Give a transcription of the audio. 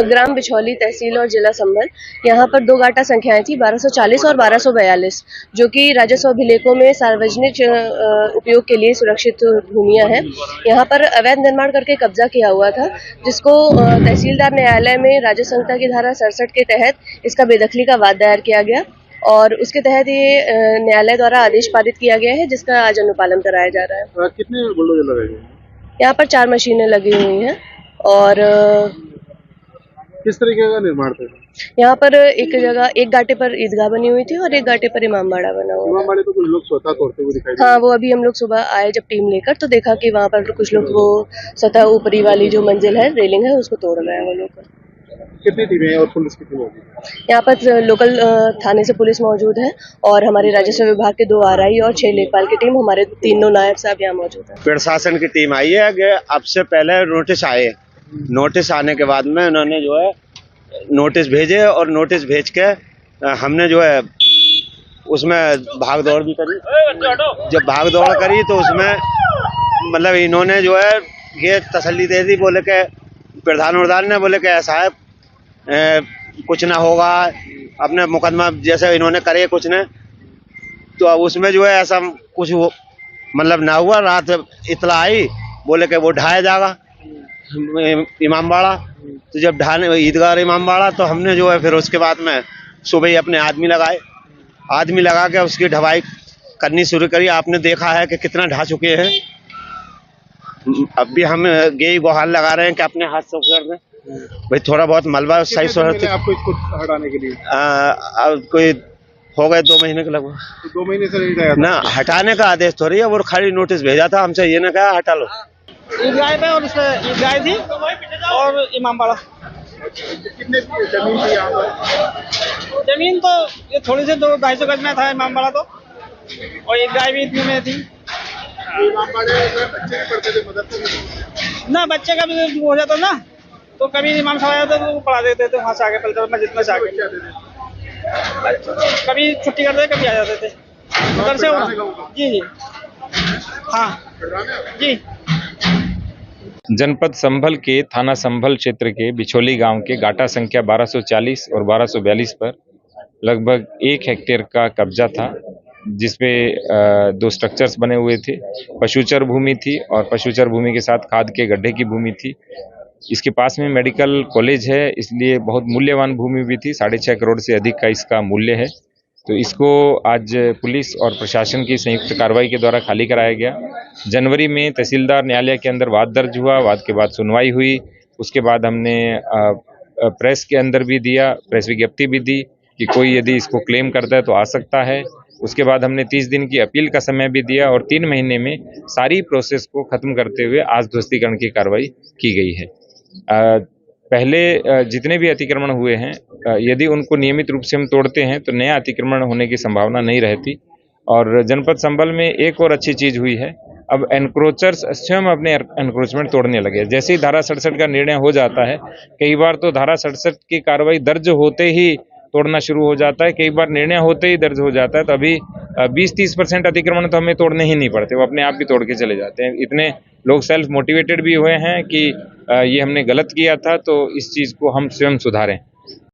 ग्राम बिछौली तहसील और जिला संभल। यहाँ पर दो गाटा संख्याएं थी 1240 और 1242, जो कि राजस्व अभिलेखों में सार्वजनिक उपयोग के लिए सुरक्षित भूमियां हैं। यहाँ पर अवैध निर्माण करके कब्जा किया हुआ था, जिसको तहसीलदार न्यायालय में राजस्व संहिता की धारा 67 के तहत इसका बेदखली का वाद दायर किया गया और उसके तहत ये न्यायालय द्वारा आदेश पारित किया गया है, जिसका आज अनुपालन कराया जा रहा है। कितने बुलडोजर लगे हैं? यहाँ पर 4 मशीनें लगी हुई हैं और किस तरीके का निर्माण था? यहाँ पर एक गाटे पर ईदगाह बनी हुई थी और एक गाटे पर इमामबाड़ा बना हुआ। इमामबाड़े तो कुछ लोग स्वतः तोड़ते हुए दिखाई दे। हाँ, वो अभी हम लोग सुबह आए जब टीम लेकर तो देखा कि वहाँ पर कुछ लोग वो सतह ऊपरी वाली जो मंजिल है, रेलिंग है, उसको तोड़ रहे हैं वो लोग। कितनी टीमें और पुलिस कितनी होगी? यहाँ पर लोकल थाने से पुलिस मौजूद है और हमारे राजस्व विभाग के 2 आरआई और 6 लेखपाल की टीम, हमारे 3 नायब साहब यहाँ मौजूद है। प्रशासन की टीम आई है कि अब से पहले नोटिस आए, नोटिस आने के बाद में उन्होंने जो है नोटिस भेजे और नोटिस भेज के हमने जो है उसमें भाग दौड़ भी करी। जब भाग दौड़ करी तो उसमें मतलब इन्होंने जो है ये तसल्ली दे दी, बोले के प्रधान ने बोले कि ऐसा है कुछ ना होगा, अपने मुकदमा जैसे इन्होंने करे कुछ ने, तो अब उसमें जो है ऐसा कुछ मतलब ना हुआ। रात इतला आई, बोले कि वो ढाया जाएगा इमामबाड़ा, तो जब ढाने ईदगाह इमामबाड़ा तो हमने जो है फिर उसके बाद में सुबह ही अपने आदमी लगा के उसकी ढवाई करनी शुरू करी। आपने देखा है कि कितना ढा चुके हैं। अब भी हम गेई गुहार लगा रहे हैं कि अपने हाथ से कर दें भाई, थोड़ा बहुत मलबा सही सूरत आपको इसको हटाने के लिए कोई हो गए 2 महीने के लगभग। तो 2 महीने से नहीं गया ना हटाने का आदेश थोड़ी है, वो खाली नोटिस भेजा था हमसे, ये ना कहा हटा लो। ईदगाह पे और उसमें ईदगाह थी और इमामबाड़ा। कितने जमीन थी यहाँ पर? जमीन तो ये थोड़ी से 200-250 गज में था इमामबाड़ा तो, और ईदगाह भी इतने में थी। इमामबाड़े में बच्चे भी पढ़ते थे, मदरसे ना बच्चे का भी हो जाता ना, तो कभी इमाम साहब आया तो वो पढ़ा देते थे वहाँ से आके, पलकर मस्जिद में से आके कभी छुट्टी करते कभी आ जाते थे उधर से। जी हाँ जी। जनपद संभल के थाना संभल क्षेत्र के बिछौली गांव के गाटा संख्या 1240 और 1242 पर लगभग 1 हेक्टेयर का कब्जा था, जिसपे 2 स्ट्रक्चर्स बने हुए थे। पशुचर भूमि थी और पशुचर भूमि के साथ खाद के गड्ढे की भूमि थी। इसके पास में मेडिकल कॉलेज है, इसलिए बहुत मूल्यवान भूमि भी थी। 6.5 करोड़ से अधिक का इसका मूल्य है। तो इसको आज पुलिस और प्रशासन की संयुक्त कार्रवाई के द्वारा खाली कराया गया। जनवरी में तहसीलदार न्यायालय के अंदर वाद दर्ज हुआ, वाद के बाद सुनवाई हुई। उसके बाद हमने प्रेस के अंदर भी दिया, प्रेस विज्ञप्ति भी दी कि कोई यदि इसको क्लेम करता है तो आ सकता है। उसके बाद हमने 30 दिन की अपील का समय भी दिया और 3 महीने में सारी प्रोसेस को खत्म करते हुए आज ध्वस्तीकरण की कार्रवाई की गई है। पहले जितने भी अतिक्रमण हुए हैं, यदि उनको नियमित रूप से हम तोड़ते हैं तो नया अतिक्रमण होने की संभावना नहीं रहती। और जनपद संभल में एक और अच्छी चीज हुई है, अब एनक्रोचर्स स्वयं अपने एनक्रोचमेंट तोड़ने लगे। जैसे ही धारा 67 का निर्णय हो जाता है, कई बार तो धारा 67 की कार्रवाई दर्ज होते ही तोड़ना शुरू हो जाता है, कई बार निर्णय होते ही दर्ज हो जाता है। तो अभी 20-30% अतिक्रमण तो हमें तोड़ने ही नहीं पड़ते, वो अपने आप भी तोड़ के चले जाते हैं। इतने लोग सेल्फ मोटिवेटेड भी हुए हैं कि ये हमने गलत किया था, तो इस चीज को हम स्वयं सुधारें।